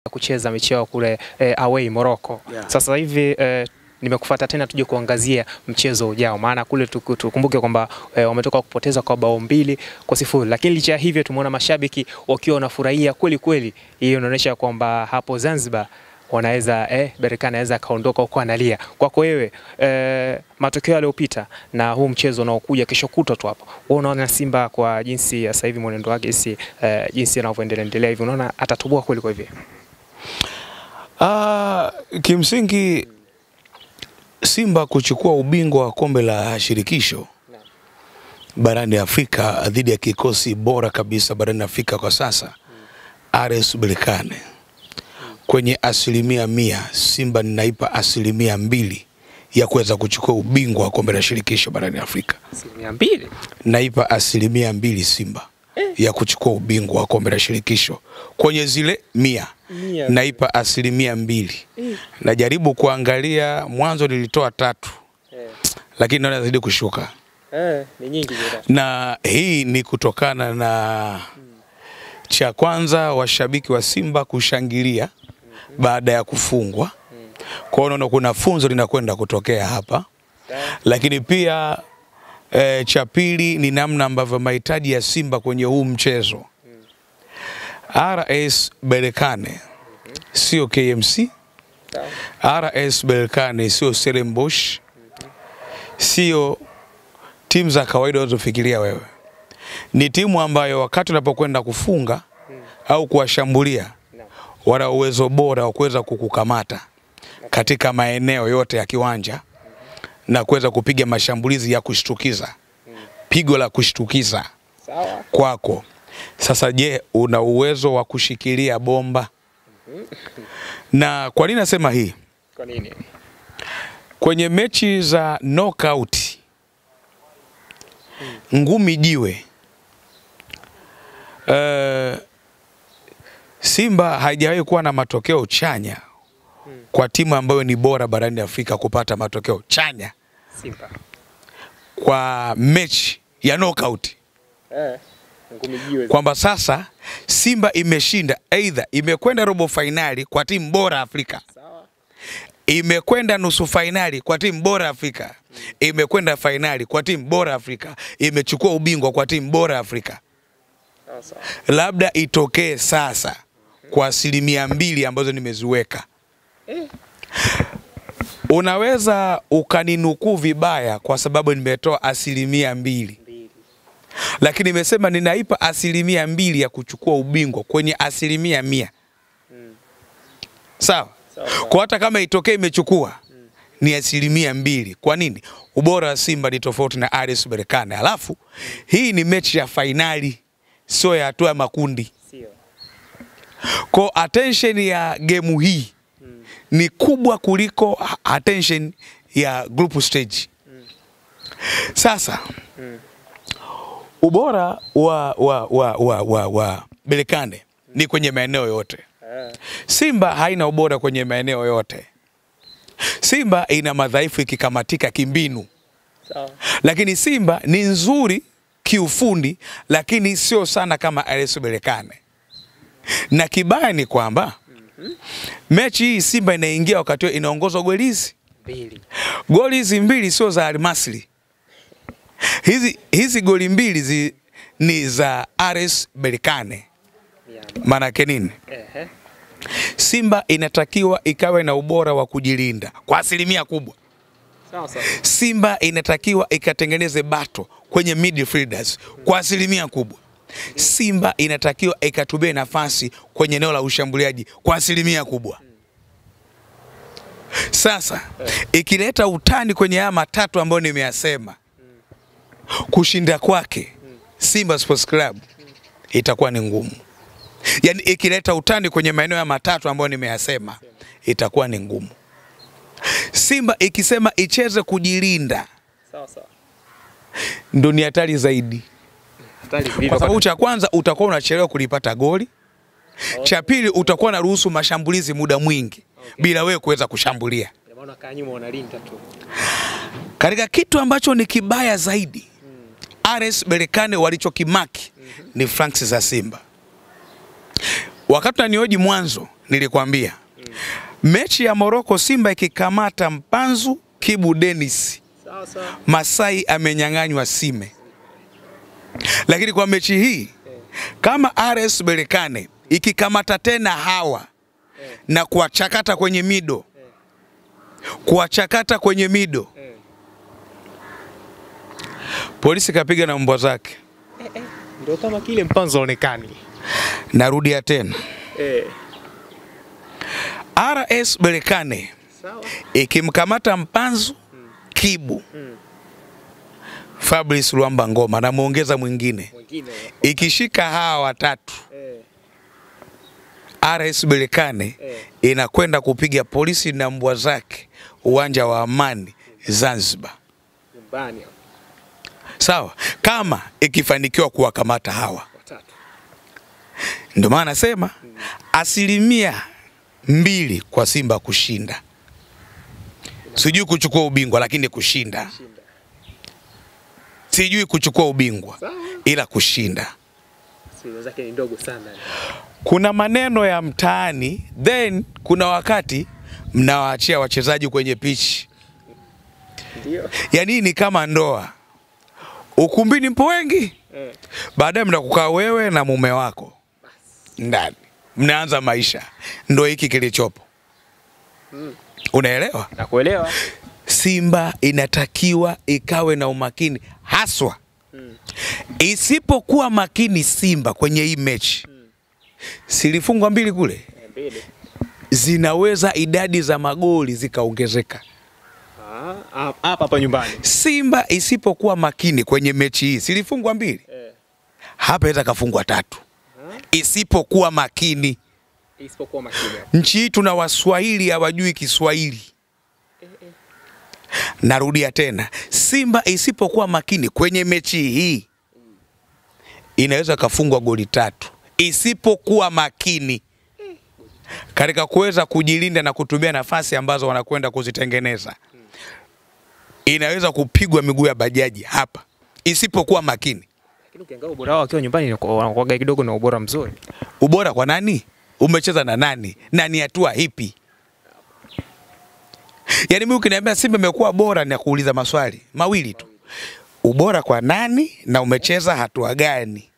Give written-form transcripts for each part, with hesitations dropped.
kucheza mechi yao kule away Morocco. Yeah. Sasa hivi nimekufuata tena tuje kuangazia mchezo ujao, maana kule tukumbuke kwamba wametoka kupoteza kwa bao 2-0, lakini licha ya hivyo tumeona mashabiki wakiwa wanafurahia kweli kweli. Hiyo inaonyesha kwamba hapo Zanzibar wanaweza Berkane anaweza kaondoka huko analia. Kwako wewe matokeo yaliyopita na huu mchezo unaokuja kesho kutwa tu hapo, wewe unaona Simba kwa jinsi ya sasa hivi mwenendo wake jinsi anavyoendelea hivi, unaona atatoboa kweli kwa hivyo? Kimsingi Simba kuchukua ubingwa wa kombe la shirikisho barani Afrika dhidi ya kikosi bora kabisa barani Afrika kwa sasa, RS Berkane, kwenye 100%, Simba ninaipa 2% ya kuweza kuchukua ubingwa wa kombe la shirikisho barani Afrika. 2%? Naipa 2% Simba ya kuchukua ubingwa wa kombe la shirikisho kwenye zile 100. Naipa 2%. Najaribu kuangalia, mwanzo nilitoa 3. Lakini naona zidi kushuka. Ni nyingi zile. Na hii ni kutokana na cha kwanza washabiki wa Simba kushangilia baada ya kufungwa. Kwa hiyo kuna funzo linakwenda kutokea hapa. Lakini pia cha pili ni namna ambavyo mahitaji ya Simba kwenye huu mchezo. RS Berkane sio KMC. RS Berkane sio Stellenbosch. Sio timu za kawaida unazofikiria wewe. Ni timu ambayo wakati unapokwenda kufunga au kuwashambulia, wana uwezo bora wa kuweza kukukamata katika maeneo yote ya kiwanja na kuweza kupiga mashambulizi ya kushtukiza. Pigo la kushtukiza kwako. Sasa je, una uwezo wa kushikilia bomba? Na kwa nini nasema hii? Kwa nini? Kwenye mechi za knockout, ngumi jiwe, Simba haijawahi kuwa na matokeo chanya kwa timu ambayo ni bora barani Afrika kupata matokeo chanya Simba kwa mechi ya knockout. Ngumi jiwe. Kwamba sasa Simba imeshinda, either imekwenda robo finali kwa timu bora Afrika. Sawa. Imekwenda nusu finali kwa timu bora Afrika. Imekwenda finali kwa timu bora Afrika. Imechukua ubingwa kwa timu bora Afrika. Sawa. Labda itokee sasa kwa 2% ambazo nimeziweka. Unaweza ukaninukuu vibaya kwa sababu nimetoa 2%. Lakini nimesema ninaipa 2% ya kuchukua ubingwa kwenye 100%. Sawa? Kwa hata kama itokee imechukua ni 2%. Kwa nini? Ubora wa Simba ni tofauti na RS Berkane. Alafu hii ni mechi ya finali, sio ya hatua ya makundi. Kwa attention ya game hii ni kubwa kuliko attention ya group stage. Sasa ubora wa Berkane ni kwenye maeneo yote. Simba haina ubora kwenye maeneo yote. Simba ina madhaifu ikikamatika kimbinu. Lakini Simba ni nzuri kiufundi, lakini sio sana kama RS Berkane. Na kibaya ni kwamba mechi hii Simba inaingia wakati inaongozwa goli hizi 2. Goli hizi 2 sio za Al-Masry. Hizi goli 2 ni za RS Berkane. Maana yake nini? Simba inatakiwa ikawe na ubora wa kujilinda kwa 1% kubwa. Sawa. Simba inatakiwa ikatengeneze bato kwenye midfielders kwa 1% kubwa. Simba inatakiwa ikatubie nafasi kwenye eneo la ushambuliaji kwa 1% kubwa. Sasa ikileta utani kwenye haya matatu ambayo nimeyasema, kushinda kwake Simba Sports Club itakuwa ni ngumu. Yani ikileta utani kwenye maeneo ya matatu ambayo nimeyasema, itakuwa ni ngumu. Simba ikisema icheze kujilinda, sawa, ndio ni hatari zaidi. Kwa sababu cha kwanza utakuwa unachelewa kulipata goli. Cha pili utakuwa unaruhusu mashambulizi muda mwingi bila wewe kuweza kushambulia. Maana kaa nyuma wanalinda tu. Katika kitu ambacho ni kibaya zaidi, RS Berkane walichokimaki ni flanks za Simba. Wakati tunanioji mwanzo nilikwambia. Mechi ya Morocco Simba ikikamata Mpanzu, Kibu Dennis. Sawa. Masai amenyang'anywa Sime. Lakini kwa mechi hii kama RS Berkane ikikamata tena hawa na kuwachakata kwenye mido. Kuwachakata kwenye mido. Polisi kapiga na mbwa zake. Ndio kama kile Mpanzu onekani. Narudia tena. RS Berkane ikimkamata Mpanzu, Kibu, Fabrice Luamba Ngoma na muongeza mwingine. Ikishika hawa watatu, RS Berkane inakwenda kupiga Polisi na mbwa zake uwanja wa Amani Zanzibar. Sawa, kama ikifanikiwa kuwakamata hawa watatu. Ndio maana nasema 2% kwa Simba kushinda. Sijui kuchukua ubingwa lakini kushinda. Sijui kuchukua ubingwa ila kushinda. Sio zake ni ndogo sana. Kuna maneno ya mtaani, then kuna wakati mnawaachia wachezaji kwenye pitch. Ndio. Yaani ni kama ndoa. Ukumbini mpo wengi. Baadaye mnakukaa wewe na mume wako ndani. Mnaanza maisha. Ndio hiki kilichopo. Unaelewa? Nakuelewa. Simba inatakiwa ikawe na umakini haswa. Isipokuwa makini Simba kwenye hii mechi. Silifungwa 2 kule. 2. Zinaweza idadi za magoli zikaongezeka. Hapa nyumbani. Simba isipokuwa makini kwenye mechi hii, silifungwa 2. Hapa itakafungwa 3. Isipokuwa makini. Nchi hii tuna Waswahili hawajui Kiswahili. Narudia tena. Simba isipokuwa makini kwenye mechi hii inaweza kafungwa goli 3. Isipokuwa makini katika kuweza kujilinda na kutumia nafasi ambazo wanakwenda kuzitengeneza. Inaweza kupigwa miguu ya bajaji hapa. Isipokuwa makini. Lakini ukiangalia ubora wao wakiwa nyumbani wanakuwa kidogo na ubora mzuri. Ubora kwa nani? Umecheza na nani? Na ni hatua ipi? Yaani mimi ukiniambia Simba imekuwa bora ni kuuliza maswali mawili tu. Ubora kwa nani na umecheza hatua gani?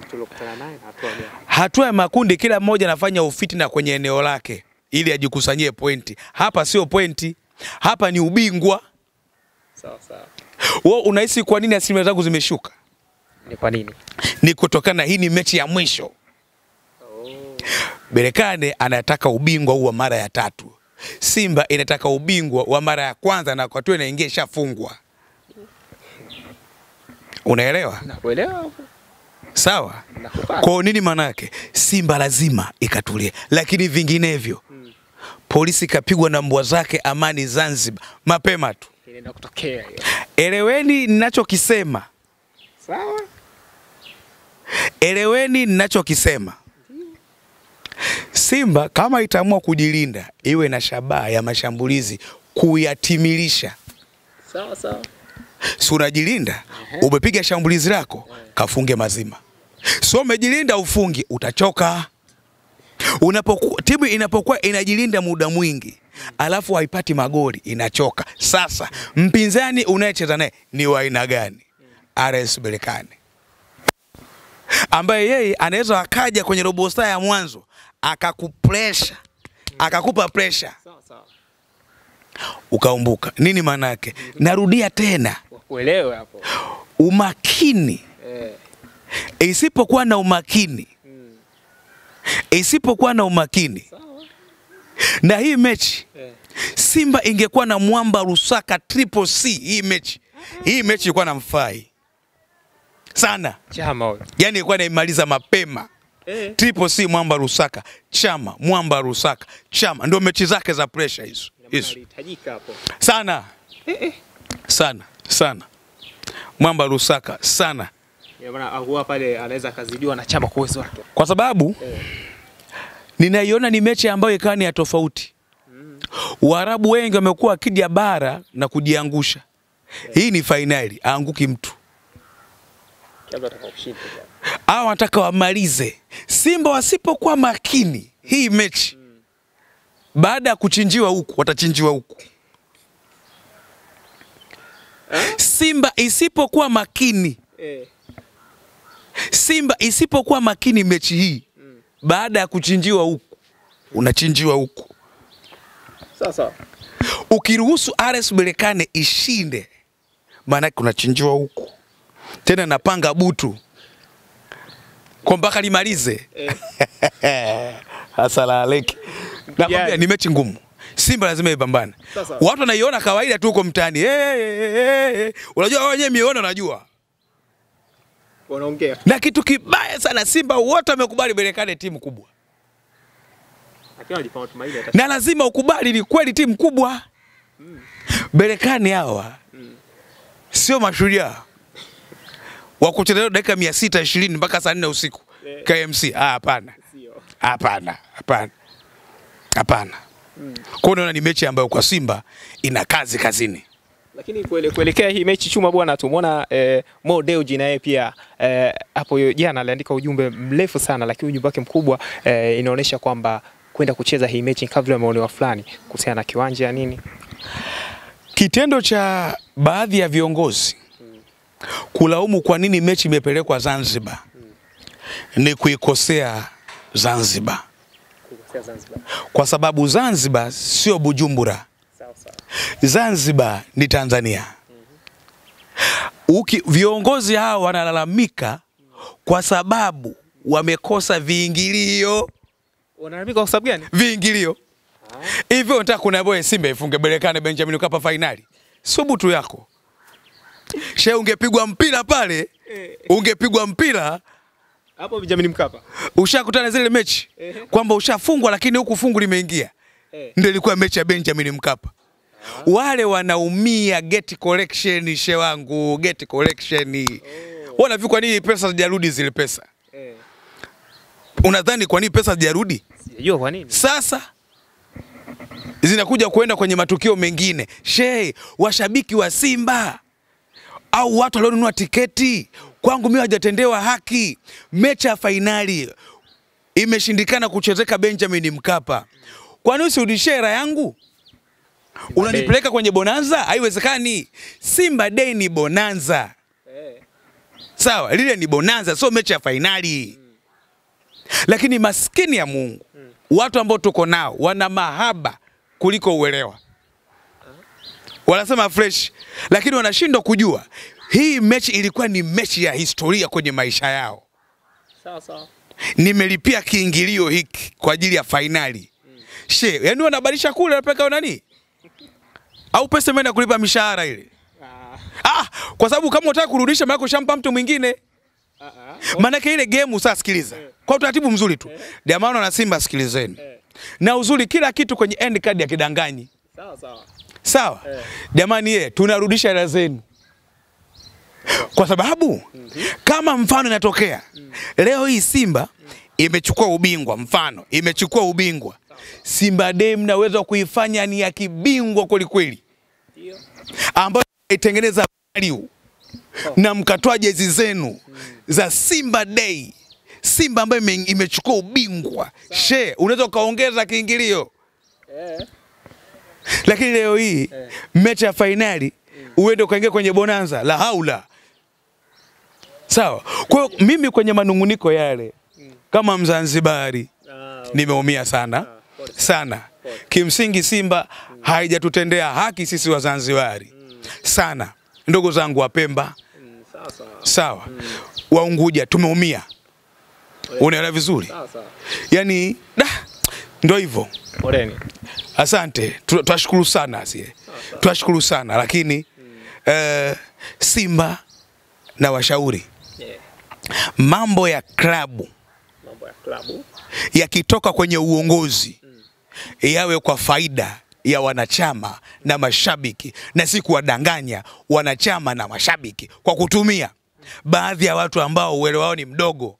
Tulokutana naye hatua gani? Hatua ya makundi kila mmoja anafanya ufiti na kwenye eneo lake ili ajikusanyie pointi. Hapa sio pointi. Hapa ni ubingwa. Sawa. Wewe unahisi kwa nini asilimia zangu zimeshuka? Ni kwa nini? Ni kutokana hii ni mechi ya mwisho. Berkane anataka ubingwa huu wa mara ya 3. Simba inataka ubingwa wa mara ya kwanza na kwa tu inaingia ishafungwa. Unaelewa? Nakuelewa hapo. Sawa? Kwa nini maana yake? Simba lazima ikatulie. Lakini vinginevyo Polisi kapigwa na mbwa zake Amani Zanzibar mapema tu. Inaenda kutokea hiyo. Eleweni ninachokisema. Sawa? Eleweni ninachokisema. Simba kama itaamua kujilinda iwe na shabaha ya mashambulizi kuyatimilisha. Sawa. Si unajilinda, umepiga shambulizi lako, kafunge mazima. So umejilinda ufungi, utachoka. Timu inapokuwa inajilinda muda mwingi, alafu haipati magoli, inachoka. Sasa mpinzani unayecheza naye ni wa aina gani? RS Berkane. Ambaye yeye anaweza akaja kwenye robo saa ya mwanzo akakupresha, akakupa pressure. Sawa. Ukaumbuka. Nini maana yake? Narudia tena. Uelewe hapo. Umakini. Isipokuwa na umakini. Isipokuwa na umakini. Sawa. Na hii mechi Simba ingekuwa na Mwamba Lusaka Triple C hii mechi. Hii mechi ilikuwa na mfai sana. Chama huyo. Yaani ilikuwa inaimaliza mapema. Triple C Mwamba Lusaka, Chama, Mwamba Lusaka, Chama ndio mechi zake za pressure hizo. Inahitajika hapo. Sana. Sana. Mwamba Lusaka sana. Ya maana huwa pale anaweza kazidiwa na Chama kwa uwezo wake. Kwa sababu ninaiona ni mechi ambayo ikawa ni ya tofauti. Waarabu wengi wamekuwa akidi ya bara na kujiangusha. Hii ni finali, aanguki mtu. Labda atakaoshinda. Hao wanataka wamalize. Simba wasipokuwa makini hii mechi, baada ya kuchinjiwa huku watachinjiwa huku. Simba isipokuwa makini, Simba isipokuwa makini mechi hii, baada ya kuchinjiwa huku unachinjiwa huku. Sasa ukiruhusu RS Berkane ishinde, maana kunachinjiwa huku. Tena napanga butu kwa mpaka limalize. Asala aleki. Nakwambia ni mechi ngumu. Simba lazima ipambane. Watu wanaiona kawaida tu huko mtaani. Unajua wenyewe miona unajua. Wanaongea. Na kitu kibaya sana, Simba wote wamekubali Berkane timu kubwa. Na lazima ukubali ni kweli timu kubwa. Berkane hawa sio mashujaa wa kucheza dakika 620 mpaka saa 4 usiku. KMC hapana. Hapana, hapana. Hapana. Kwa hiyo ni mechi ambayo kwa Simba ina kazi kazini. Lakini kuelekea hii mechi Chuma bwana, tumeona Mo Dewji na yeye pia hapo jana aliandika ujumbe mrefu sana, lakini ujumbe wake mkubwa inaonyesha kwamba kwenda kucheza hii mechi kabla ya maoneo fulani kuhusiana na kiwanja ya nini. Kitendo cha baadhi ya viongozi kulaumu kwa nini mechi imepelekwa Zanzibar ni kuikosea Zanzibar. Kwa sababu Zanzibar sio Bujumbura. Zanzibar ni Tanzania. Viongozi hao wanalalamika kwa sababu wamekosa viingilio. Wanalalamika kwa sababu gani? Viingilio. Hivyo unataka kuniambia Simba ifunge Berkane Benjamin Mkapa finali? Subutu yako. She ungepigwa mpira pale, ungepigwa mpira hapo Benjamin Mkapa. Ushakutana zile mechi kwamba ushafungwa lakini huku fungu limeingia. Ndio ilikuwa mechi ya Benjamin Mkapa. Wale wanaumia get collection she wangu, get collection. Wanafikiri kwa nini pesa hazijarudi zile pesa? Unadhani kwa nini pesa hazijarudi? Sijui kwa nini. Sasa zinakuja kuenda kwenye matukio mengine. Washabiki wa Simba au watu walionunua tiketi, kwangu mimi hajatendewa haki. Mechi ya finali imeshindikana kuchezeka Benjamin Mkapa. Kwa nini usirudishie hela yangu? Unanipeleka kwenye bonanza? Haiwezekani. Simba Day ni bonanza. Sawa, lile ni bonanza, sio mechi ya finali. Lakini maskini ya Mungu, watu ambao tuko nao wana mahaba kuliko uelewa. Wanasema fresh, lakini wanashindwa kujua hii mechi ilikuwa ni mechi ya historia kwenye maisha yao. Sawa. Nimelipia kiingilio hiki kwa ajili ya finali. Yaani wanabadilisha kule napeka nani? Au pesa imeenda kulipa mishahara ile? Kwa sababu kama unataka kurudisha maana shampa mtu mwingine. Maana ile game sasa sikiliza. Kwa utaratibu mzuri tu. Jamaa na Simba sikilizeni. Na uzuri kila kitu kwenye end card ya kidanganyi. Sawa. Jamani tunarudisha hela zenu. Kwa sababu kama mfano inatokea leo hii Simba imechukua ubingwa, mfano imechukua ubingwa, Simba Day mnaweza kuifanya ni ya kibingwa kweli kweli, ambayo itengeneza value na mkatoa jezi zenu za Simba Day, Simba ambayo imechukua ubingwa, unaweza kaongeza kiingilio. Lakini leo hii mechi ya finali uende ukaingia kwenye bonanza la haula. Sawa. Kwa hiyo mimi kwenye manunguniko yale kama Mzanzibari nimeumia sana sana. Kimsingi Simba haijatutendea haki sisi wa Zanzibari sana. Ndugu zangu wa Pemba, sawa, wa Unguja tumeumia. Unaelewa vizuri? Yaani ndio hivyo. Poleni. Asante. Tunashukuru sana sie. Tunashukuru sana lakini Simba na washauri. Mambo ya klabu yakitoka kwenye uongozi yawe kwa faida ya wanachama na mashabiki, na si kuwadanganya wanachama na mashabiki kwa kutumia baadhi ya watu ambao uelewa wao ni mdogo.